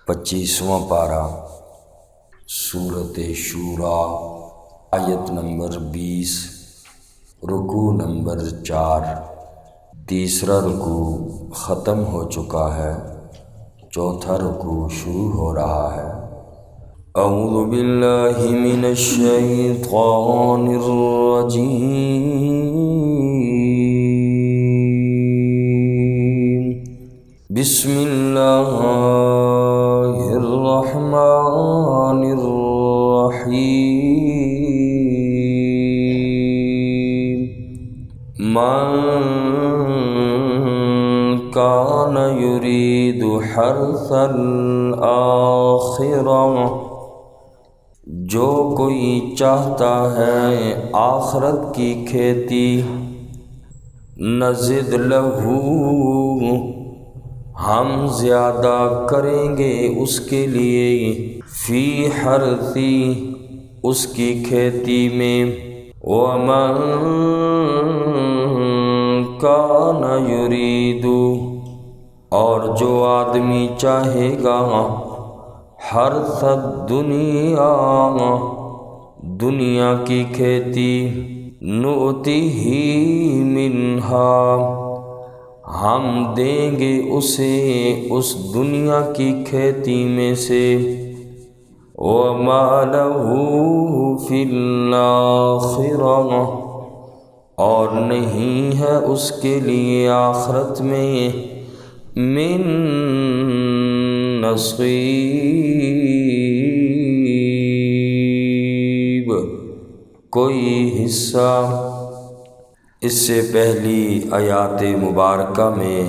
25واں پارہ سورۃ شورى آیت نمبر 20 رکوع نمبر 4۔ تیسرا رکوع ختم ہو چکا ہے، چوتھا رکوع شروع ہو رہا ہے۔ اعوذ باللہ من الشیطان الرجیم، بسم اللہ الرحمن الرحیم۔ من کان یرید حرث الآخرہ، جو کوئی چاہتا ہے آخرت کی کھیتی، نزد لہو، ہم زیادہ کریں گے اس کے لیے، فی حرثی، اس کی کھیتی میں، ومن کان یرید، اور جو آدمی چاہے گا حرث الدنیا، دنیا کی کھیتی، نؤتیہ منہا، ہم دیں گے اسے اس دنیا کی کھیتی میں سے، وما لہ فی الآخرہ، اور نہیں ہے اس کے لیے آخرت میں من نصیب، کوئی حصہ۔ اس سے پہلی آیات مبارکہ میں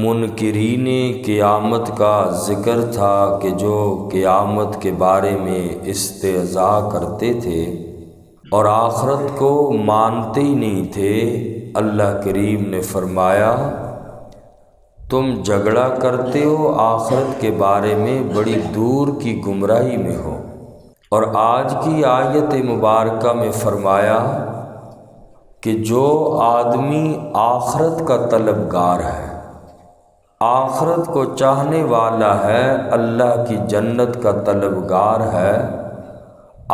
منکرین قیامت کا ذکر تھا کہ جو قیامت کے بارے میں استہزاء کرتے تھے اور آخرت کو مانتے ہی نہیں تھے۔ اللہ کریم نے فرمایا تم جھگڑا کرتے ہو آخرت کے بارے میں، بڑی دور کی گمراہی میں ہو۔ اور آج کی آیت مبارکہ میں فرمایا کہ جو آدمی آخرت کا طلبگار ہے، آخرت کو چاہنے والا ہے، اللہ کی جنت کا طلبگار ہے،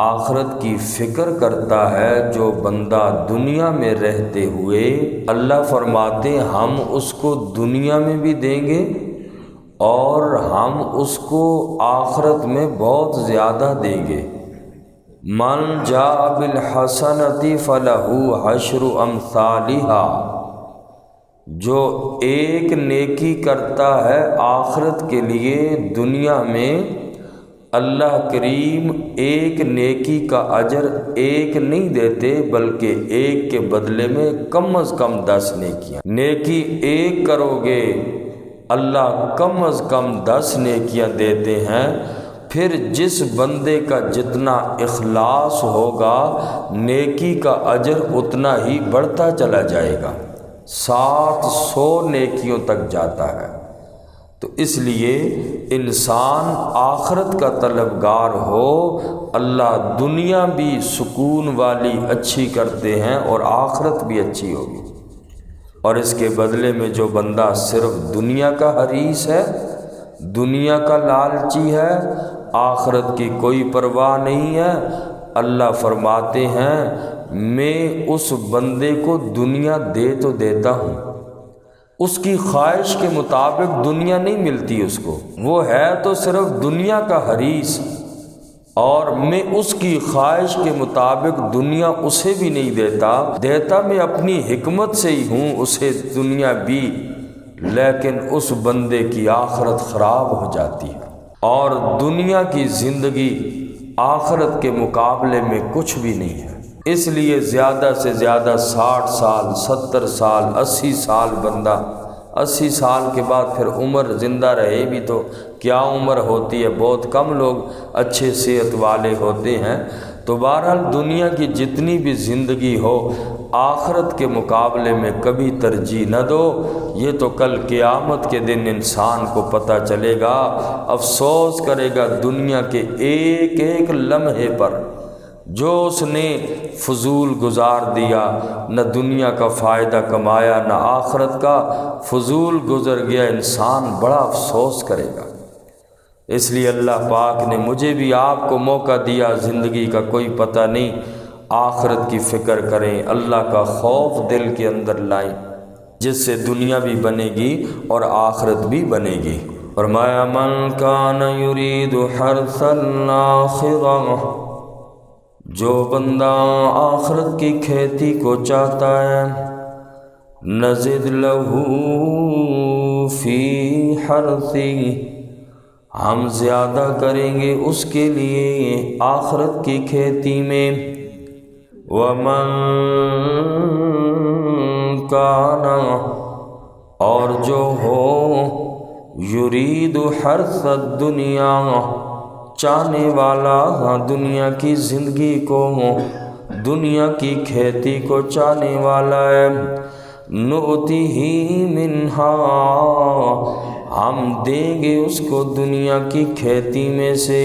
آخرت کی فکر کرتا ہے، جو بندہ دنیا میں رہتے ہوئے، اللہ فرماتے ہم اس کو دنیا میں بھی دیں گے اور ہم اس کو آخرت میں بہت زیادہ دیں گے۔ من جاء بالحسنۃ فلہ عشر امثالھا، جو ایک نیکی کرتا ہے آخرت کے لیے، دنیا میں اللہ کریم ایک نیکی کا اجر ایک نہیں دیتے، بلکہ ایک کے بدلے میں کم از کم 10 نیکیاں۔ نیکی ایک کرو گے اللہ کم از کم 10 نیکیاں دیتے ہیں۔ پھر جس بندے کا جتنا اخلاص ہوگا نیکی کا اجر اتنا ہی بڑھتا چلا جائے گا، 700 نیکیوں تک جاتا ہے۔ تو اس لیے انسان آخرت کا طلبگار ہو، اللہ دنیا بھی سکون والی اچھی کرتے ہیں اور آخرت بھی اچھی ہوگی۔ اور اس کے بدلے میں جو بندہ صرف دنیا کا حریص ہے، دنیا کا لالچی ہے، آخرت کی کوئی پرواہ نہیں ہے، اللہ فرماتے ہیں میں اس بندے کو دنیا دے تو دیتا ہوں، اس کی خواہش کے مطابق دنیا نہیں ملتی اس کو، وہ ہے تو صرف دنیا کا حریص، اور میں اس کی خواہش کے مطابق دنیا اسے بھی نہیں دیتا میں اپنی حکمت سے ہی ہوں اسے دنیا بھی، لیکن اس بندے کی آخرت خراب ہو جاتی ہے، اور دنیا کی زندگی آخرت کے مقابلے میں کچھ بھی نہیں ہے۔ اس لیے زیادہ سے زیادہ 60 سال 70 سال 80 سال بندہ، 80 سال کے بعد پھر عمر زندہ رہے بھی تو کیا عمر ہوتی ہے، بہت کم لوگ اچھے صحت والے ہوتے ہیں۔ تو بہرحال دنیا کی جتنی بھی زندگی ہو آخرت کے مقابلے میں کبھی ترجیح نہ دو، یہ تو کل قیامت کے دن انسان کو پتہ چلے گا، افسوس کرے گا دنیا کے ایک ایک لمحے پر جو اس نے فضول گزار دیا، نہ دنیا کا فائدہ کمایا نہ آخرت کا، فضول گزر گیا، انسان بڑا افسوس کرے گا۔ اس لیے اللہ پاک نے مجھے بھی آپ کو موقع دیا، زندگی کا کوئی پتہ نہیں، آخرت کی فکر کریں، اللہ کا خوف دل کے اندر لائیں، جس سے دنیا بھی بنے گی اور آخرت بھی بنے گی۔ فرمایا من کان یرید حرث الآخرہ، جو بندہ آخرت کی کھیتی کو چاہتا ہے، نزد لہ فی حرثہ، ہم زیادہ کریں گے اس کے لیے آخرت کی کھیتی میں۔ ومن کان، اور جو ہو، یرید حرث الدنیا، چاہنے والا دنیا کی زندگی کو، دنیا کی کھیتی کو چاہنے والا ہے، نؤتیہ منہا، ہم دیں گے اس کو دنیا کی کھیتی میں سے،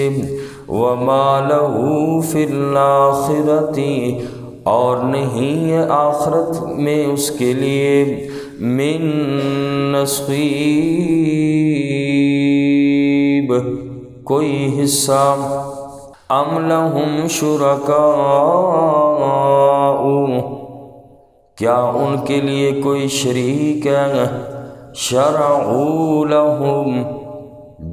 وما لہ فی الآخرۃ، اور نہیں ہے آخرت میں اس کے لیے من نصیب، کوئی حصہ۔ ام لہم شرکاء، کیا ان کے لیے کوئی شریک ہے، شرعوا لہم،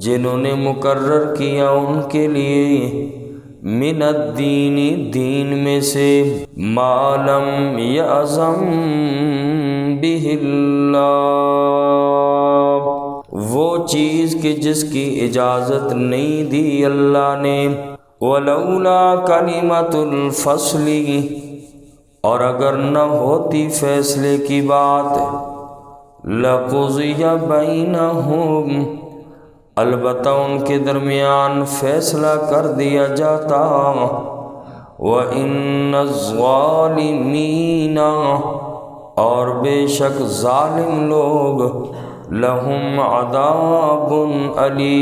جنہوں نے مقرر کیا ان کے لیے، من الدین، دین میں سے، ما لم یأذن بہ اللہ، وہ چیز کہ جس کی اجازت نہیں دی اللہ نے، ولولا کلمۃ الفصل، اور اگر نہ ہوتی فیصلے کی بات، لقضی بینہم، البتہ ان کے درمیان فیصلہ کر دیا جاتا، وَإِنَّ الظَّالِمِينَ، اور بے شک ظالم لوگ، لَهُمْ عَذَابٌ أَلِيمٌ،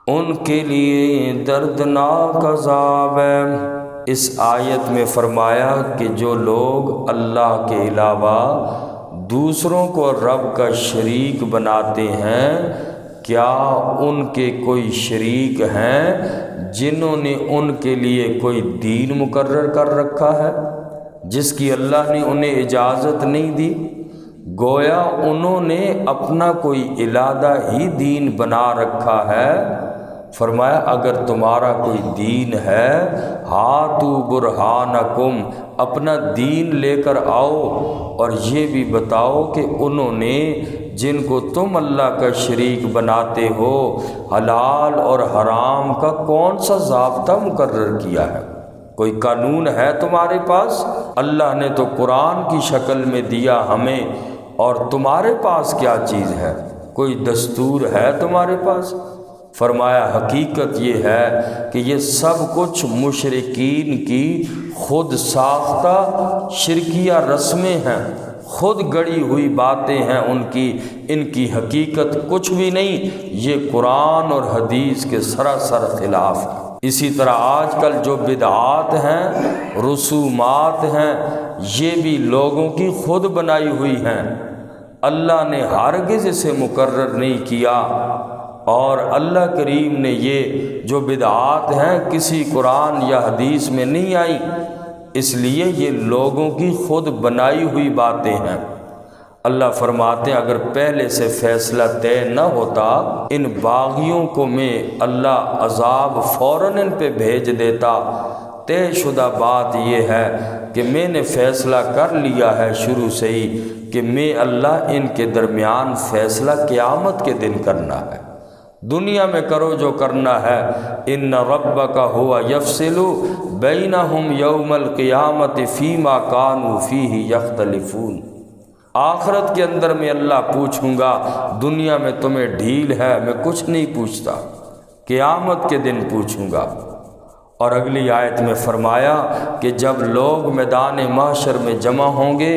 ان کے لیے دردناک عذاب ہے۔ اس آیت میں فرمایا کہ جو لوگ اللہ کے علاوہ دوسروں کو رب کا شریک بناتے ہیں، کیا ان کے کوئی شریک ہیں جنہوں نے ان کے لیے کوئی دین مقرر کر رکھا ہے جس کی اللہ نے انہیں اجازت نہیں دی؟ گویا انہوں نے اپنا کوئی علادہ ہی دین بنا رکھا ہے۔ فرمایا اگر تمہارا کوئی دین ہے، ہاتوا برہانکم، اپنا دین لے کر آؤ، اور یہ بھی بتاؤ کہ انہوں نے جن کو تم اللہ کا شریک بناتے ہو، حلال اور حرام کا کون سا ضابطہ مقرر کیا ہے؟ کوئی قانون ہے تمہارے پاس؟ اللہ نے تو قرآن کی شکل میں دیا ہمیں، اور تمہارے پاس کیا چیز ہے؟ کوئی دستور ہے تمہارے پاس؟ فرمایا حقیقت یہ ہے کہ یہ سب کچھ مشرکین کی خود ساختہ شرکیہ رسمیں ہیں، خود گڑی ہوئی باتیں ہیں ان کی حقیقت کچھ بھی نہیں، یہ قرآن اور حدیث کے سراسر خلاف ہے۔ اسی طرح آج کل جو بدعات ہیں، رسومات ہیں، یہ بھی لوگوں کی خود بنائی ہوئی ہیں، اللہ نے ہرگز اسے مقرر نہیں کیا، اور اللہ کریم نے یہ جو بدعات ہیں کسی قرآن یا حدیث میں نہیں آئی، اس لیے یہ لوگوں کی خود بنائی ہوئی باتیں ہیں۔ اللہ فرماتے ہیں اگر پہلے سے فیصلہ طے نہ ہوتا، ان باغیوں کو میں اللہ عذاب فوراً ان پہ بھیج دیتا۔ طے شدہ بات یہ ہے کہ میں نے فیصلہ کر لیا ہے شروع سے ہی کہ میں اللہ ان کے درمیان فیصلہ قیامت کے دن کرنا ہے، دنیا میں کرو جو کرنا ہے۔ ان ربک هو یفصل بینہم یوم القیامت فیما کانوا فیہ یختلفون، آخرت کے اندر میں اللہ پوچھوں گا، دنیا میں تمہیں ڈھیل ہے میں کچھ نہیں پوچھتا، قیامت کے دن پوچھوں گا۔ اور اگلی آیت میں فرمایا کہ جب لوگ میدان محشر میں جمع ہوں گے،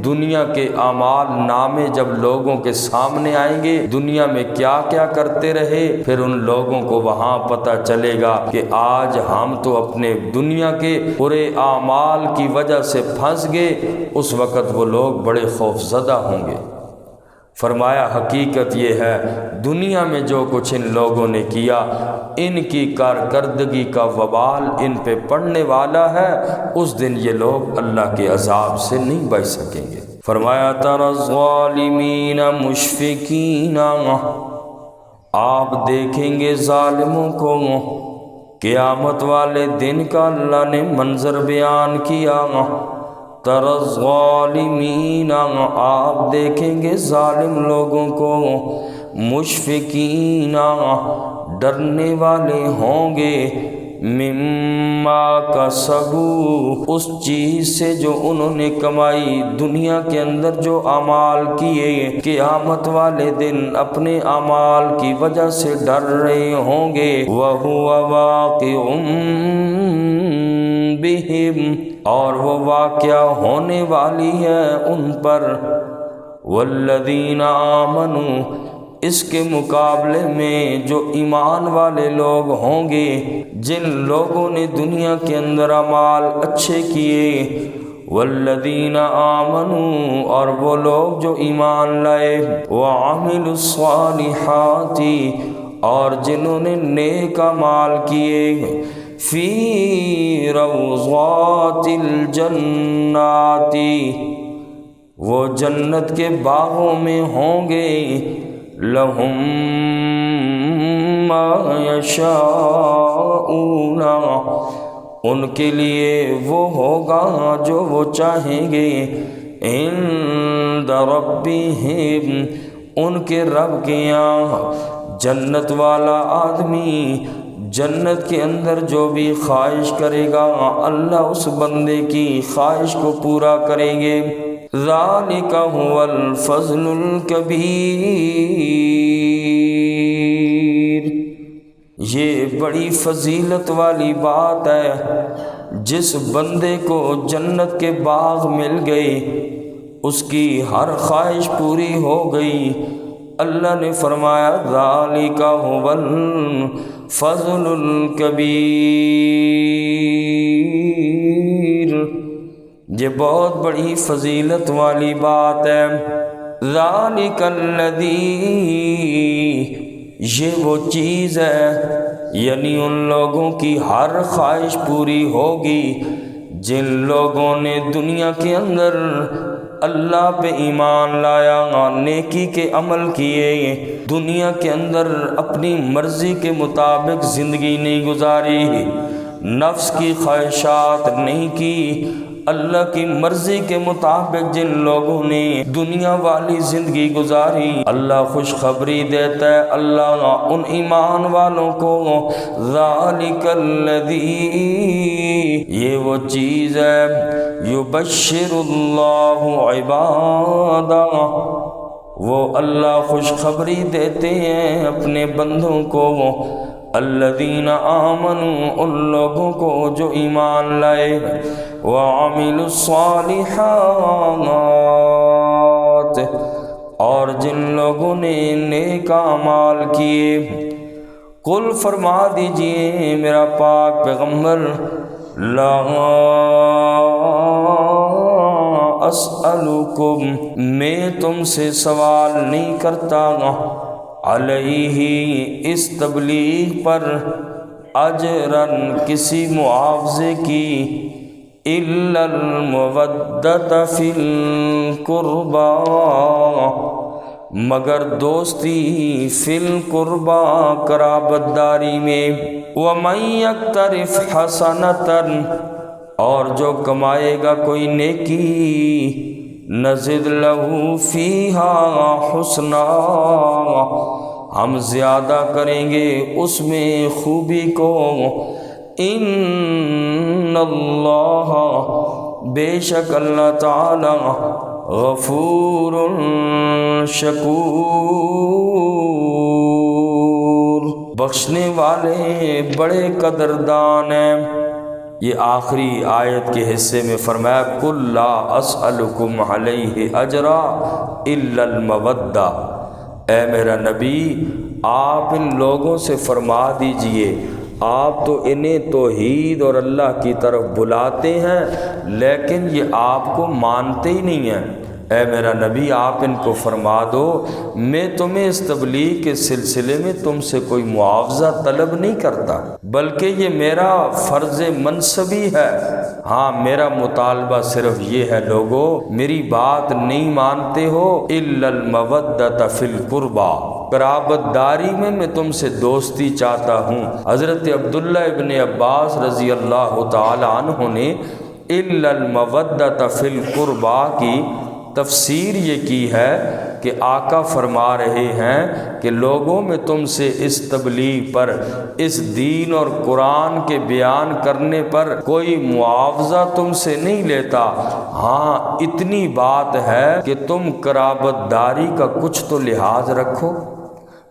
دنیا کے اعمال نامے جب لوگوں کے سامنے آئیں گے، دنیا میں کیا کیا کرتے رہے، پھر ان لوگوں کو وہاں پتہ چلے گا کہ آج ہم تو اپنے دنیا کے برے اعمال کی وجہ سے پھنس گئے۔ اس وقت وہ لوگ بڑے خوف زدہ ہوں گے۔ فرمایا حقیقت یہ ہے دنیا میں جو کچھ ان لوگوں نے کیا ان کی کارکردگی کا وبال ان پہ پڑنے والا ہے، اس دن یہ لوگ اللہ کے عذاب سے نہیں بچ سکیں گے۔ فرمایا تری الظالمین مشفقین، آپ دیکھیں گے ظالموں کو، قیامت والے دن کا اللہ نے منظر بیان کیا۔ تری الظالمین، آپ دیکھیں گے ظالم لوگوں کو، مشفقین، ڈرنے والے ہوں گے، مما کسبوا، اس چیز سے جو انہوں نے کمائی، دنیا کے اندر جو اعمال کیے، قیامت والے دن اپنے اعمال کی وجہ سے ڈر رہے ہوں گے۔ وَهُوَ وَاقِعٌ بِهِمْ، اور وہ واقعہ ہونے والی ہے ان پر۔ وَالَّذِينَ آمَنُوا، اس کے مقابلے میں جو ایمان والے لوگ ہوں گے، جن لوگوں نے دنیا کے اندر اعمال اچھے کیے، والذین آمنوا، اور وہ لوگ جو ایمان لائے، وعملوا الصالحات، اور جنہوں نے نیک اعمال کیے، فی روضات الجنات، وہ جنت کے باغوں میں ہوں گے، لہم ما یشاءون، ان کے لیے وہ ہوگا جو وہ چاہیں گے، عند ربہم، ان کے رب کے یہاں۔ جنت والا آدمی جنت کے اندر جو بھی خواہش کرے گا اللہ اس بندے کی خواہش کو پورا کریں گے۔ ذالک هو الفضل الکبیر، یہ بڑی فضیلت والی بات ہے، جس بندے کو جنت کے باغ مل گئے، اس کی ہر خواہش پوری ہو گئی۔ اللہ نے فرمایا ذالک هو الفضل الکبیر، یہ بہت بڑی فضیلت والی بات ہے۔ ذالک الذی، یہ وہ چیز ہے، یعنی ان لوگوں کی ہر خواہش پوری ہوگی جن لوگوں نے دنیا کے اندر اللہ پہ ایمان لایا، نیکی کے عمل کیے، دنیا کے اندر اپنی مرضی کے مطابق زندگی نہیں گزاری، نفس کی خواہشات نہیں کی، اللہ کی مرضی کے مطابق جن لوگوں نے دنیا والی زندگی گزاری، اللہ خوشخبری دیتا ہے اللہ ان ایمان والوں کو، ذالک الذی، یہ وہ چیز ہے، یبشر اللہ عبادہ، وہ اللہ خوشخبری دیتے ہیں اپنے بندوں کو، الذین آمنوا، ان لوگوں کو جو ایمان لائے، وعملوا الصالحات، اور جن لوگوں نے نیک اعمال کیے۔ قل، فرما دیجئے میرا پاک پیغمبر، لا اسألکم، میں تم سے سوال نہیں کرتا، علیہ، اس تبلیغ پر، اجرن، کسی معاوضے کی، الا المودۃ فی القربى، مگر دوستی فی القربى، قرابت داری میں، ومن یقترف حسنۃ، اور جو کمائے گا کوئی نیکی، نزد لہ فیہا حسنا، ہم زیادہ کریں گے اس میں خوبی کو، ان اللہ، بے شک اللہ تعالی، غفور شکور، بخشنے والے بڑے قدردان ہیں۔ یہ آخری آیت کے حصے میں فرمایا قل لا اسألکم علیہ اجرا الا المودہ، اے میرا نبی آپ ان لوگوں سے فرما دیجئے، آپ تو انہیں توحید اور اللہ کی طرف بلاتے ہیں لیکن یہ آپ کو مانتے ہی نہیں ہیں، اے میرا نبی آپ ان کو فرما دو میں تمہیں اس تبلیغ کے سلسلے میں تم سے کوئی معاوضہ طلب نہیں کرتا، بلکہ یہ میرا فرض منصبی ہے۔ ہاں میرا مطالبہ صرف یہ ہے، لوگو میری بات نہیں مانتے ہو الا المودۃ فی القربى، قرابت داری میں تم سے دوستی چاہتا ہوں۔ حضرت عبداللہ ابن عباس رضی اللہ تعالی عنہ نے الا المودۃ فی القربى کی تفسیر یہ کی ہے کہ آقا فرما رہے ہیں کہ لوگوں میں تم سے اس تبلیغ پر، اس دین اور قرآن کے بیان کرنے پر کوئی معاوضہ تم سے نہیں لیتا، ہاں اتنی بات ہے کہ تم قرابت داری کا کچھ تو لحاظ رکھو۔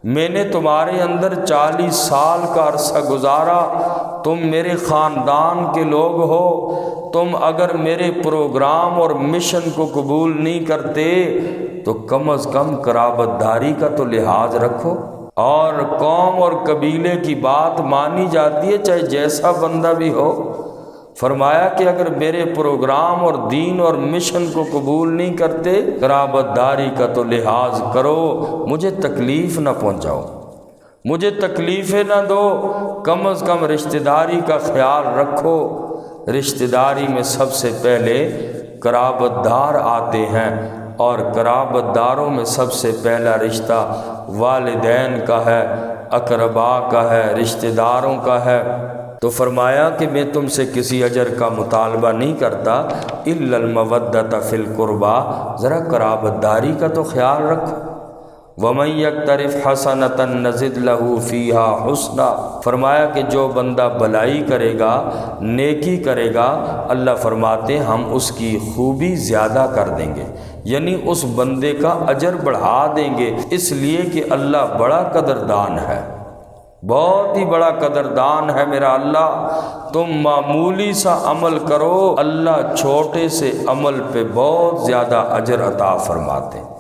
میں نے تمہارے اندر 40 سال کا عرصہ گزارا، تم میرے خاندان کے لوگ ہو، تم اگر میرے پروگرام اور مشن کو قبول نہیں کرتے تو کم از کم قرابت داری کا تو لحاظ رکھو۔ اور قوم اور قبیلے کی بات مانی جاتی ہے چاہے جیسا بندہ بھی ہو۔ فرمایا کہ اگر میرے پروگرام اور دین اور مشن کو قبول نہیں کرتے، قرابت داری کا تو لحاظ کرو، مجھے تکلیف نہ پہنچاؤ، مجھے تکلیفیں نہ دو، کم از کم رشتہ داری کا خیال رکھو۔ رشتہ داری میں سب سے پہلے قرابت دار آتے ہیں، اور قرابت داروں میں سب سے پہلا رشتہ والدین کا ہے، اقربا کا ہے، رشتہ داروں کا ہے۔ تو فرمایا کہ میں تم سے کسی اجر کا مطالبہ نہیں کرتا الا المودۃ فی القربى، ذرا قرابت داری کا تو خیال رکھو۔ وَمَن يَقْتَرِفْ حَسَنَةً نَزِدْ لَهُ فِيهَا حُسْنًا، فرمایا کہ جو بندہ بلائی کرے گا، نیکی کرے گا، اللہ فرماتے ہیں ہم اس کی خوبی زیادہ کر دیں گے، یعنی اس بندے کا اجر بڑھا دیں گے، اس لیے کہ اللہ بڑا قدردان ہے، بہت ہی بڑا قدردان ہے میرا اللہ۔ تم معمولی سا عمل کرو، اللہ چھوٹے سے عمل پہ بہت زیادہ اجر عطا فرماتے ہیں،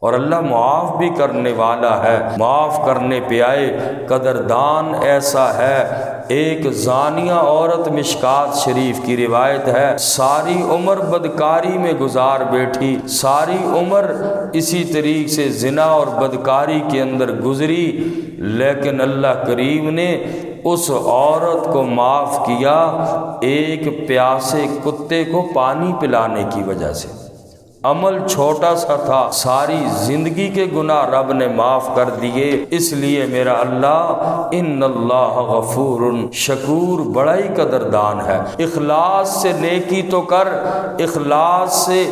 اور اللہ معاف بھی کرنے والا ہے، معاف کرنے پہ آئے قدردان ایسا ہے۔ ایک زانیہ عورت، مشکات شریف کی روایت ہے، ساری عمر بدکاری میں گزار بیٹھی، ساری عمر اسی طریق سے زنا اور بدکاری کے اندر گزری، لیکن اللہ کریم نے اس عورت کو معاف کیا ایک پیاسے کتے کو پانی پلانے کی وجہ سے۔ عمل چھوٹا سا تھا، ساری زندگی کے گناہ رب نے معاف کر دیے۔ اس لیے میرا اللہ ان اللہ غفور شکور بڑا ہی قدردان ہے۔ اخلاص سے نیکی تو کر، اخلاص سے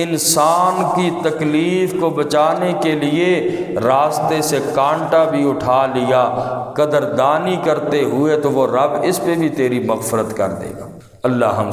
انسان کی تکلیف کو بچانے کے لیے راستے سے کانٹا بھی اٹھا لیا، قدردانی کرتے ہوئے تو وہ رب اس پہ بھی تیری مغفرت کر دے گا۔ اللہ ہم